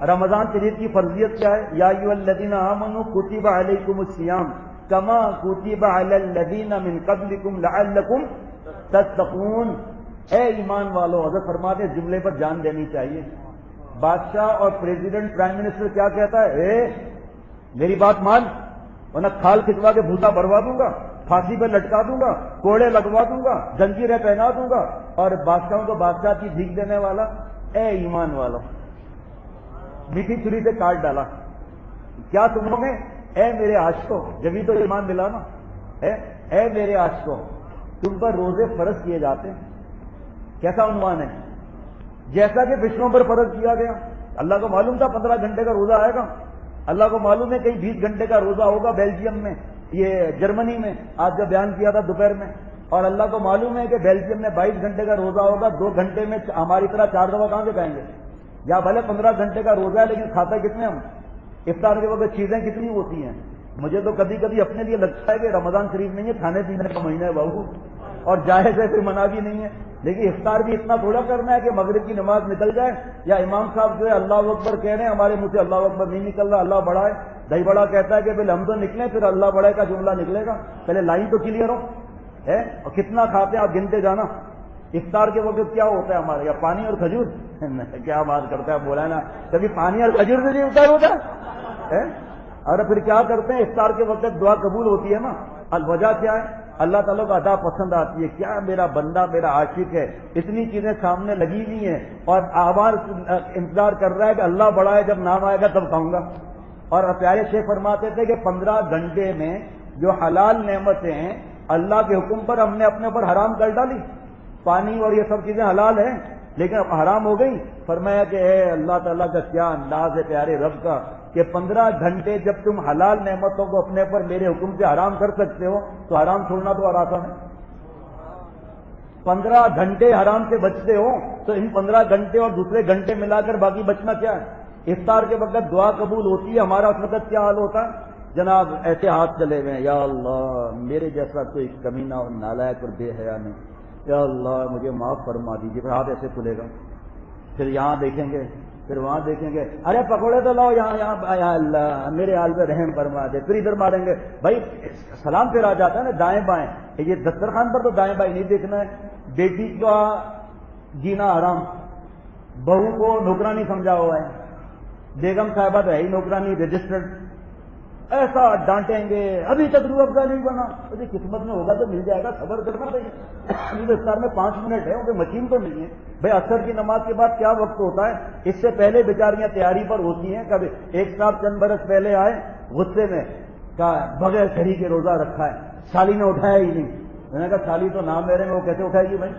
رمضان شریف کی فرضیت کیا ہے؟ یا ایھا الذین آمنوا کتب علیکم الصیام کما کتب علی الذین من قبلکم لعلکم تتقون. اے ایمان والو، حضرت فرماتے ہیں جملے پر جان دینی چاہیے. بادشاہ اور پریزیڈنٹ پرائم منسٹر کیا کہتا ہے؟ میری بات مان ورنہ کھال کھچوا کے بھوسا بھروا دوں گا، پھانسی پہ لٹکا دوں گا، کوڑے لگوا دوں گا، زنجیریں پہنا دوں گا. اور بادشاہوں کو بادشاہ کی بھیک دینے والا اے ایمان والو میٹھی چھری سے کاٹ ڈالا. کیا تم لوگ اے میرے عاشقوں، جبھی تو ایمان ملا نا. اے میرے عاشقوں، تم پر روزے فرض کیے جاتے ہیں. کیسا عنوان ہے؟ جیسا کہ فرشتوں پر فرض کیا گیا. اللہ کو معلوم تھا 15 گھنٹے کا روزہ آئے گا. اللہ کو معلوم ہے کہیں 20 گھنٹے کا روزہ ہوگا بیلجیم میں، یہ جرمنی میں آج جو بیان کیا تھا دوپہر میں. اور اللہ کو معلوم ہے کہ بیلجیم میں 22 گھنٹے کا روزہ ہوگا. 2 گھنٹے میں ہماری طرح 4 دفعہ کہاں سے کھائیں گے؟ یا بھلے 15 گھنٹے کا روزہ ہے لیکن کھاتے کتنے ہم؟ افطار کے وقت چیزیں کتنی ہوتی ہیں. مجھے تو کبھی کبھی اپنے لیے لگتا ہے کہ رمضان شریف نہیں ہے، کھانے پینے کا مہینہ ہے بہو، اور جائز ہے پھر منع بھی نہیں ہے. لیکن افطار بھی اتنا تھوڑا کرنا ہے کہ مغرب کی نماز نکل جائے یا امام صاحب جو ہے اللہ اکبر کہہ رہے ہیں، ہمارے منہ سے اللہ اکبر نہیں نکل رہا، اللہ بڑا ہے. دہی بڑا کہتا ہے کہ پہلے ہم تو نکلیں پھر اللہ بڑا کا جملہ نکلے گا. پہلے لائن تو کلیئر ہو. اور کتنا کھاتے ہیں آپ گنتے جانا. افطار کے وقت کیا ہوتا ہے ہمارے یہاں؟ پانی اور کھجور. کیا بات کرتا ہے، بولا نا کبھی پانی اور کھجور سے نہیں افطار ہوتا ہے. اور پھر کیا کرتے ہیں افطار کے وقت؟ دعا قبول ہوتی ہے نا. الوجہ کیا ہے؟ اللہ تعالیٰ کو ادا پسند آتی ہے. کیا میرا بندہ میرا عاشق ہے، اتنی چیزیں سامنے لگی ہوئی ہیں اور آواز انتظار کر رہا ہے کہ اللہ بڑا ہے، جب نام آئے گا تب کھاؤں گا. اور پیارے شیخ فرماتے تھے کہ 15 گھنٹے میں جو حلال نعمتیں ہیں اللہ کے حکم پر ہم نے اپنے اوپر حرام کر ڈالی. پانی اور یہ سب چیزیں حلال ہیں لیکن اب حرام ہو گئی. فرمایا کہ اے اللہ تعالیٰ کا کیا انداز ہے پیارے رب کا کہ 15 گھنٹے جب تم حلال نعمتوں کو اپنے پر میرے حکم سے حرام کر سکتے ہو تو حرام چھوڑنا تو آسان ہے. 15 گھنٹے حرام سے بچتے ہو تو ان 15 گھنٹے اور دوسرے گھنٹے ملا کر باقی بچنا کیا ہے؟ افطار کے وقت دعا قبول ہوتی ہے. ہمارا اس وقت کیا حال ہوتا ہے؟ جناب ایسے ہاتھ چلے ہوئے ہیں، یا اللہ میرے جیسا کوئی کمینہ اور نالائق اور بے حیا نہیں، یا اللہ مجھے معاف فرما دیجیے. پھر ہاتھ ایسے کھلے گا، پھر یہاں دیکھیں گے، پھر وہاں دیکھیں گے، ارے پکوڑے تو لاؤ یہاں، یا اللہ میرے حال پہ رحم فرما دے. پھر ادھر ماریں گے. بھائی سلام پھر آ جاتا ہے نا دائیں بائیں. یہ دسترخوان پر تو دائیں بائیں نہیں دیکھنا ہے. بیٹی کا جینا حرام، بہو کو نوکرانی سمجھا ہوا ہے، بیگم صاحبہ تو ہے ہی نوکرانی رجسٹرڈ. ایسا ڈانٹیں گے ابھی تک روح افزا نہیں بنا. ابھی قسمت میں ہوگا تو مل جائے گا، صبر کرنا چاہیے. افطار میں 5 منٹ ہے، ان مشین تو نہیں ہے. بھائی عصر کی نماز کے بعد کیا وقت ہوتا ہے؟ اس سے پہلے بیچاریاں تیاری پر ہوتی ہیں. کبھی ایک صاحب چند برس پہلے آئے غصے میں، کہا بغیر شہری کے روزہ رکھا ہے، سالی نے اٹھایا ہی نہیں. میں نے کہا سالی تو نام میرے میں، وہ کیسے اٹھائے گی بھائی؟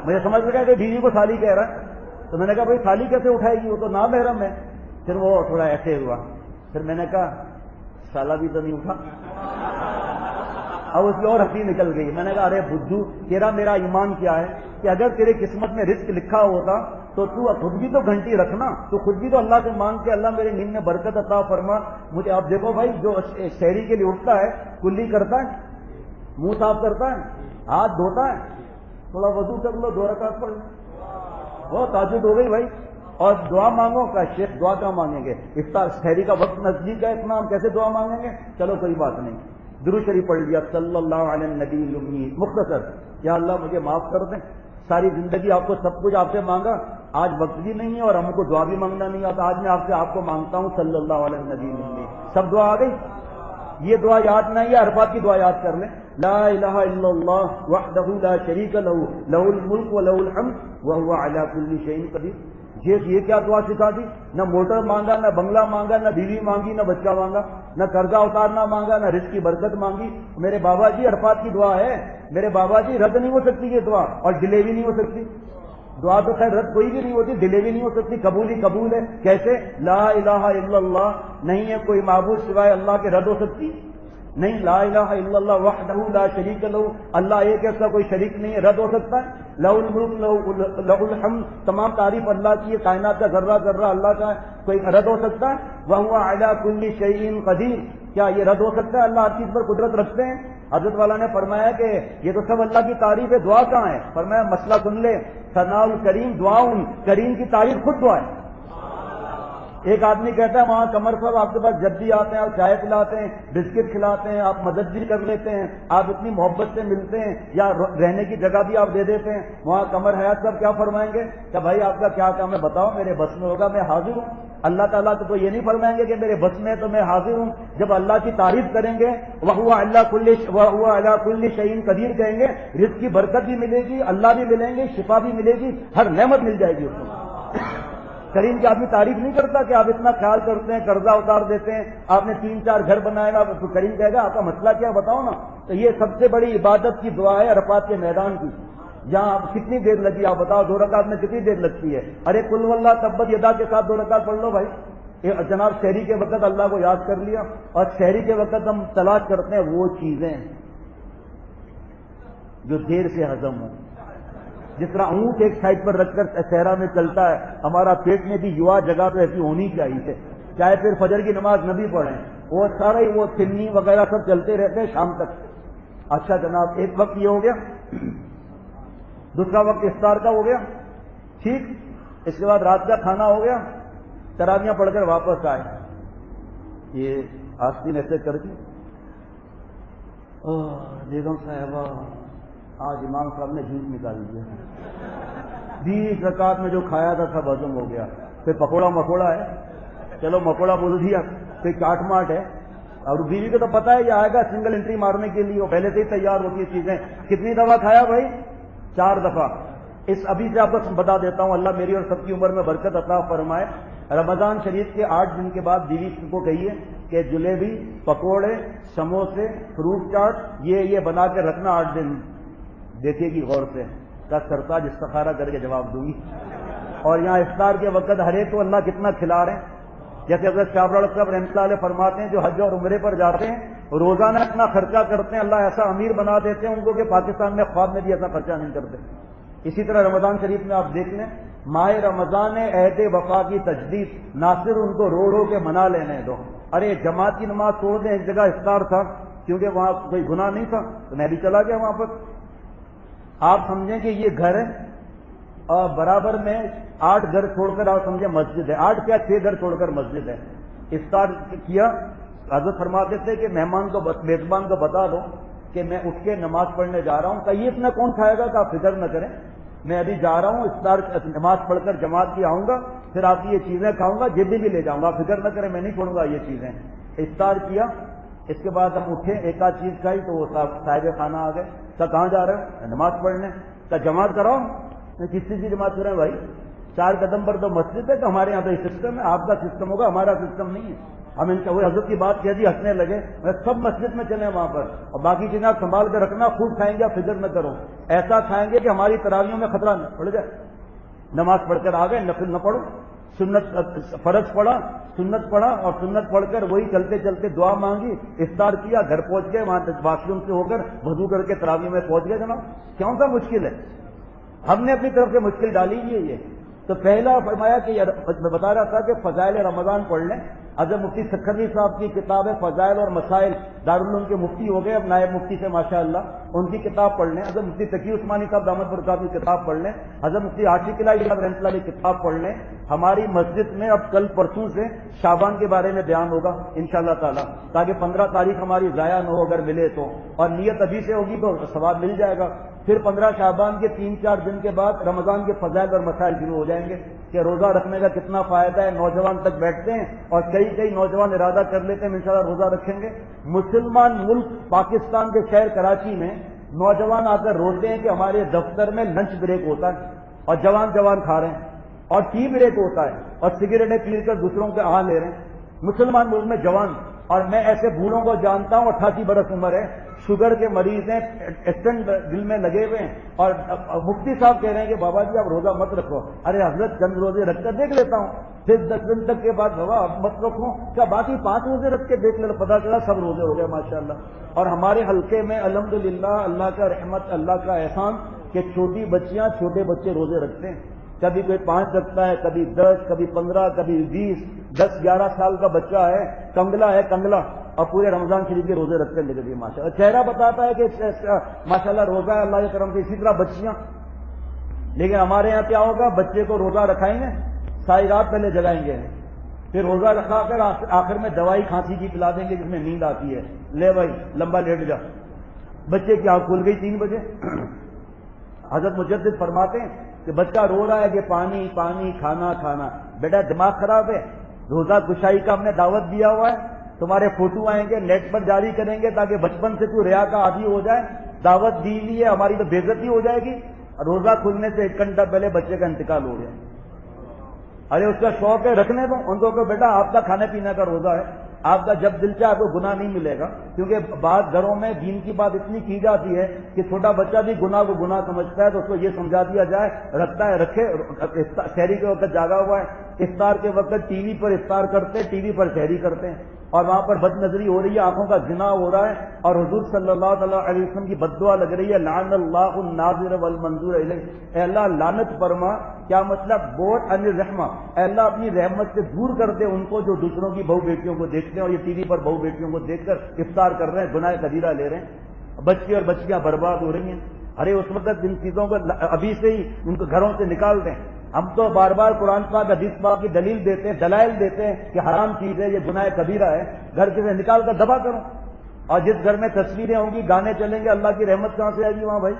مجھے سمجھ میں گیا کہ بیوی کو سالی کہہ رہا ہے. تو میں نے کہا بھائی سالی کیسے اٹھائے گی، وہ تو نام محرم ہے. پھر وہ تھوڑا ایسے ہوا. پھر میں نے کہا سالہ بھی تو نہیں اٹھا. اب اس کی اور ہنسی نکل گئی. میں نے کہا ارے بدھو تیرا میرا ایمان کیا ہے کہ اگر تیرے قسمت میں رزق لکھا ہوتا تو خود بھی تو گھنٹی رکھنا، تو خود بھی تو اللہ سے مانگ کے اللہ میرے نیند میں برکت عطا فرما مجھے. آپ دیکھو بھائی جو شہری کے لیے اٹھتا ہے کلی کرتا ہے، منہ صاف کرتا ہے، ہاتھ دھوتا ہے، تھوڑا وضو کر لو، 2 رکعت پڑھ لو، بہت تہجد ہو گئی بھائی. اور دعا مانگو کا شیخ دعا کیا مانگیں گے؟ افطار شہری کا وقت نزدیک ہے اتنا، ہم کیسے دعا مانگیں گے؟ چلو کوئی بات نہیں، درود شریف پڑھ لیا صلی اللہ علیہ النبی الامی. مختصر یا اللہ مجھے معاف کر دیں، ساری زندگی آپ کو سب کچھ آپ سے مانگا، آج وقت بھی نہیں ہے اور ہم کو دعا بھی مانگنا نہیں آتا. آج میں آپ کو مانگتا ہوں صلی اللہ علیہ النبی الامی. سب دعا آ گئی. یہ دعا یاد نہیں ہے، عرفات کی دعا یاد کر لیں. لا الہ الا اللہ وحدہ لا شریک لہ لہ الملک و لہ الحمد وہو علی کل شیء قدیر. یہ کیا دعا سکھا دی؟ نہ موٹر مانگا، نہ بنگلہ مانگا، نہ بیوی مانگی، نہ بچہ مانگا، نہ قرضہ اتارنا مانگا، نہ رزق کی برکت مانگی. میرے بابا جی عرفات کی دعا ہے، میرے بابا جی رد نہیں ہو سکتی یہ دعا، اور ڈیلے بھی نہیں ہو سکتی. دعا تو خیر رد کوئی بھی نہیں ہوتی، ڈیلے بھی نہیں ہو سکتی، قبول ہی قبول ہے. کیسے؟ لا الہ الا اللہ، نہیں ہے کوئی معبود سوائے اللہ کے، رد ہو سکتی نہیں. لا الہ الا اللہ وحدہ لا شریک لہ، اللہ ایک ہے، اس کا کوئی شریک نہیں ہے، رد ہو سکتا ہے. لہ الملک لہ الحمد، تمام تعریف اللہ کی ہے، کائنات کا ذرہ ذرہ اللہ کا ہے، کوئی رد ہو سکتا ہے؟ وہو علی کل شیء قدیر، کیا یہ رد ہو سکتا ہے؟ اللہ ہر چیز پر قدرت رکھتے ہیں. حضرت والا نے فرمایا کہ یہ تو سب اللہ کی تعریف ہے، دعا کہاں ہے؟ فرمایا مسئلہ سن لے، ثناء الکریم دعا کریم کی تعریف خود دعا ہے. ایک آدمی کہتا ہے وہاں قمر صاحب آپ کے پاس جب بھی آتے ہیں آپ چائے پلاتے ہیں، بسکٹ کھلاتے ہیں، آپ مدد بھی کر لیتے ہیں، آپ اتنی محبت سے ملتے ہیں، یا رہنے کی جگہ بھی آپ دے دیتے ہیں، وہاں قمر حیات صاحب کیا فرمائیں گے کہ بھائی آپ کا کیا کام ہے بتاؤ، میرے بس میں ہوگا، میں حاضر ہوں۔ اللہ تعالیٰ تو یہ نہیں فرمائیں گے کہ میرے بس میں تو میں حاضر ہوں۔ جب اللہ کی تعریف کریں گے وَهُوَ عَلَىٰ كُلِّ شَيْءٍ قدیر کہیں گے، رزق کی برکت بھی ملے گی، اللہ بھی ملیں گے، شفا بھی ملے گی، ہر نعمت مل جائے گی اس کو۔ کریم کی آدمی تعریف نہیں کرتا کہ آپ اتنا خیال کرتے ہیں، قرضہ اتار دیتے ہیں، آپ نے 3-4 گھر بنائے گا، تو کریم کہے گا آپ کا مسئلہ کیا بتاؤ نا۔ تو یہ سب سے بڑی عبادت کی دعا ہے عرفات کے میدان کی۔ یہاں آپ کتنی دیر لگی آپ بتاؤ، 2 رکعت میں کتنی دیر لگتی ہے؟ ارے قل واللہ تبت یدا کے ساتھ 2 رکعت پڑھ لو بھائی۔ جناب شہری کے وقت اللہ کو یاد کر لیا، اور شہری کے وقت ہم تلاش کرتے ہیں وہ چیزیں جو دیر سے ہضم ہوں۔ جس طرح اونٹ ایک سائڈ پر رکھ کر صحرا میں چلتا ہے، ہمارا پیٹ میں بھی یوا جگہ تو ایسی ہونی چاہیے، چاہے پھر فجر کی نماز نہ بھی پڑھیں، وہ سارے وہ تھنی وغیرہ سب چلتے رہتے ہیں شام تک۔ اچھا جناب، ایک وقت یہ ہو گیا، دوسرا وقت افطار کا ہو گیا، ٹھیک، اس کے بعد رات کا کھانا ہو گیا، تراویاں پڑھ کر واپس آئے، یہ آستین ایسے کر کے بیگم صاحبہ آج امام صاحب نے جھوٹ نکال دیا، 20 رکعت میں جو کھایا تھا سب ہضم ہو گیا، پھر پکوڑا مکوڑا ہے، چلو مکوڑا بول دیا، پھر چاٹ ماٹ ہے، اور بیوی کو تو پتا ہے یہ آئے گا سنگل انٹری مارنے کے لیے، وہ پہلے سے ہی تیار ہوتی ہے چیزیں۔ کتنی دفعہ کھایا بھائی؟ 4 دفعہ۔ اس ابھی سے آپ کو بتا دیتا ہوں، اللہ میری اور سب کی عمر میں برکت عطا فرمائے۔ رمضان شریف کے 8 دن کے بعد بیوی کو کہیے کہ جلیبی، پکوڑے، سموسے، فروٹ چاٹ یہ بنا کے رکھنا 8 دن، دیکھے گی غور سے، کا سرتاج استخارہ کر کے جواب دوں گی۔ اور یہاں افطار کے وقت ہر ایک کو اللہ کتنا کھلا رہے ہیں، جیسے حضرت شاہ ابراہیم صاحب رحمۃ اللہ علیہ فرماتے ہیں جو حج اور عمرے پر جاتے ہیں روزانہ اتنا خرچہ کرتے ہیں، اللہ ایسا امیر بنا دیتے ہیں ان کو کہ پاکستان میں خواب میں بھی ایسا خرچہ نہیں کرتے۔ اسی طرح رمضان شریف میں آپ دیکھ لیں، ماہ رمضان عہد وفا کی تجدید، ناصر ان کو رو رو کے منا لینے دو۔ ارے جماعت کی نماز چھوڑ دیں، ایک جگہ افطار تھا کیونکہ وہاں کوئی گناہ نہیں تھا تو میں بھی چلا گیا وہاں پر۔ آپ سمجھیں کہ یہ گھر ہے اور برابر میں 8 گھر چھوڑ کر آپ سمجھیں مسجد ہے، 8 کیا 6 گھر چھوڑ کر مسجد ہے۔ افطار کیا، حضرت فرماتے تھے کہ مہمان کو میزبان کو بتا دو کہ میں اٹھ کے نماز پڑھنے جا رہا ہوں، کہیے اتنا کون کھائے گا کہ آپ فکر نہ کریں، میں ابھی جا رہا ہوں افطار نماز پڑھ کر جماعت کی آؤں گا، پھر آپ کی یہ چیزیں کھاؤں گا، جب بھی لے جاؤں گا، فکر نہ کریں میں نہیں چھوڑوں گا یہ چیزیں۔ افطار کیا، اس کے بعد ہم اٹھے، ایک آدھ چیز کھائی تو وہ صاحب خانہ آ گئے، کہاں جا رہے ہیں؟ نماز پڑھنے۔ جماعت کراؤ، میں کس چیز کی جماعت کریں بھائی؟ 4 قدم پر تو مسجد ہے، تو ہمارے یہاں تو یہ سسٹم ہے، آپ کا سسٹم ہوگا، ہمارا سسٹم نہیں ہے۔ ہم ان کا وہ حضرت کی بات کہہ دی، ہنسنے لگے، سب مسجد میں چلیں وہاں پر، اور باقی چیزیں آپ سنبھال کے رکھنا، خوب کھائیں گے آپ فکر نہ کرو، ایسا کھائیں گے کہ ہماری تراویحوں میں خطرہ نہ پڑ جائے۔ نماز پڑھ کر آ گئے، نفل نہ پڑھو، سنت فرض پڑھا، سنت پڑھا، اور سنت پڑھ کر وہی چلتے چلتے دعا مانگی، افطار کیا، گھر پہنچ گئے، وہاں واش روم سے ہو کر وضو کر کے تراویح میں پہنچ گئے۔ جناب کیوں سا مشکل ہے؟ ہم نے اپنی طرف سے مشکل ڈالی ہے یہ۔ تو پہلا فرمایا کہ میں بتا رہا تھا کہ فضائل رمضان پڑھ لیں۔ حضرت مفتی سکھروی صاحب کی کتاب ہے فضائل اور مسائل، دارالعلوم کے مفتی ہو گئے اب نائب مفتی سے ماشاءاللہ، ان کی کتاب پڑھ لیں۔ حضرت مفتی تقی عثمانی صاحب دامت برکات کی کتاب پڑھ لیں۔ حضرت مفتی عاشق الہی صاحب رحمۃ اللہ علیہ کی کتاب پڑھ لیں۔ ہماری مسجد میں اب کل پرسوں سے شعبان کے بارے میں بیان ہوگا انشاءاللہ تعالی، تاکہ 15 تاریخ ہماری ضائع نہ ہو اگر ملے تو، اور نیت ابھی سے ہوگی تو ثواب مل جائے گا۔ پھر 15 شعبان کے 3-4 دن کے بعد رمضان کے فضائل اور مسائل شروع ہو جائیں گے کہ روزہ رکھنے کا کتنا فائدہ ہے۔ نوجوان تک بیٹھتے ہیں اور کئی نوجوان ارادہ کر لیتے ہیں انشاءاللہ روزہ رکھیں گے۔ مسلمان ملک پاکستان کے شہر کراچی میں نوجوان آ کر روتے ہیں کہ ہمارے دفتر میں لنچ بریک ہوتا ہے اور جوان کھا رہے ہیں، اور ٹی بریک ہوتا ہے اور سگریٹیں پی کر دوسروں کے آہ لے رہے ہیں۔ مسلمان ملک میں جوان، اور میں ایسے بوڑھوں کو جانتا ہوں 88 برس عمر ہے، شوگر کے مریض ہیں، اسٹنٹ دل میں لگے ہوئے ہیں، اور مفتی صاحب کہہ رہے ہیں کہ بابا جی آپ روزہ مت رکھو۔ ارے حضرت چند روزے رکھ کر دیکھ لیتا ہوں، پھر 10 دن تک کے بعد بابا اب مت رکھو، کیا باقی 5 روزے رکھ کے دیکھ لے، پتا چلا سب روزے ہو گئے ماشاءاللہ۔ اور ہمارے حلقے میں الحمدللہ اللہ کا رحمت، اللہ کا احسان کہ چھوٹی بچیاں چھوٹے بچے روزے رکھتے ہیں، کبھی کوئی 5 رکھتا ہے، کبھی 10، کبھی 15، کبھی 20، 10-11 سال کا بچہ ہے، کنگلا ہے کنگلا، اور پورے رمضان شریف کے روزے رکھتے لگے گئے ماشاءاللہ۔ چہرہ بتاتا ہے کہ ماشاءاللہ روزہ ہے اللہ کے کرم سے۔ اسی طرح بچیاں، لیکن ہمارے یہاں کیا ہوگا، بچے کو روزہ رکھائیں گے، ساری رات پہلے جگائیں گے پھر روزہ رکھا کر آخر میں دوائی کھانسی کی پلا دیں گے جس میں نیند آتی ہے، لے بھائی لمبا لیٹ جا۔ بچے کی آنکھ کھل گئی 3 بجے، حضرت مجدد فرماتے ہیں کہ بچہ رو رہا ہے کہ پانی پانی، کھانا کھانا۔ بیٹا دماغ خراب ہے، روزہ گشائی کا ہم نے دعوت دیا ہوا ہے، تمہارے فوٹو آئیں گے نیٹ پر جاری کریں گے تاکہ بچپن سے تو ریا کا عادی ہو جائے، دعوت دی ہوئی ہے ہماری تو بے عزتی ہو جائے گی۔ روزہ کھلنے سے 1 گھنٹہ پہلے بچے کا انتقال ہو گیا۔ ارے اس کا شوق ہے رکھنے دو، ان کو کہ بیٹا آپ کا کھانے پینے کا روزہ ہے، آپ کا جب دل چاہے آپ کو گناہ نہیں ملے گا، کیونکہ بعض گھروں میں دین کی بات اتنی کی جاتی ہے کہ چھوٹا بچہ بھی گناہ کو گناہ سمجھتا ہے، تو اس کو یہ سمجھا دیا جائے رکھتا ہے رکھے، شہری کے وقت جاگا ہوا ہے، افطار کے وقت ٹی وی پر افطار کرتے، ٹی وی پر شہری کرتے ہیں، اور وہاں پر بد نظری ہو رہی ہے، آنکھوں کا زنا ہو رہا ہے، اور حضور صلی اللہ تعالیٰ علیہ وسلم کی بد دعا لگ رہی ہے، لعن اللہ الناظر والمنظور الیہ، اے اللہ لعنت فرما، کیا مطلب بوٹ ان الرحمہ، اے اللہ اپنی رحمت سے دور کر دے ان کو جو دوسروں کی بہو بیٹیوں کو دیکھتے ہیں اور یہ ٹی وی پر بہو بیٹیوں کو دیکھ کر افطار کر رہے ہیں، گناہ کبیرہ لے رہے ہیں، بچے اور بچیاں برباد ہو رہی ہیں۔ ارے اس وقت ان چیزوں کو ابھی سے ہی ان کو گھروں سے نکال دیں۔ ہم تو بار بار قرآن پاک حدیث پاک کی دلیل دیتے ہیں، دلائل دیتے ہیں کہ حرام چیز ہے، یہ گناہ کبیرہ ہے، گھر سے نکال کر دبا کرو۔ اور جس گھر میں تصویریں ہوں گی، گانے چلیں گے، اللہ کی رحمت کہاں سے آئے گی وہاں بھائی؟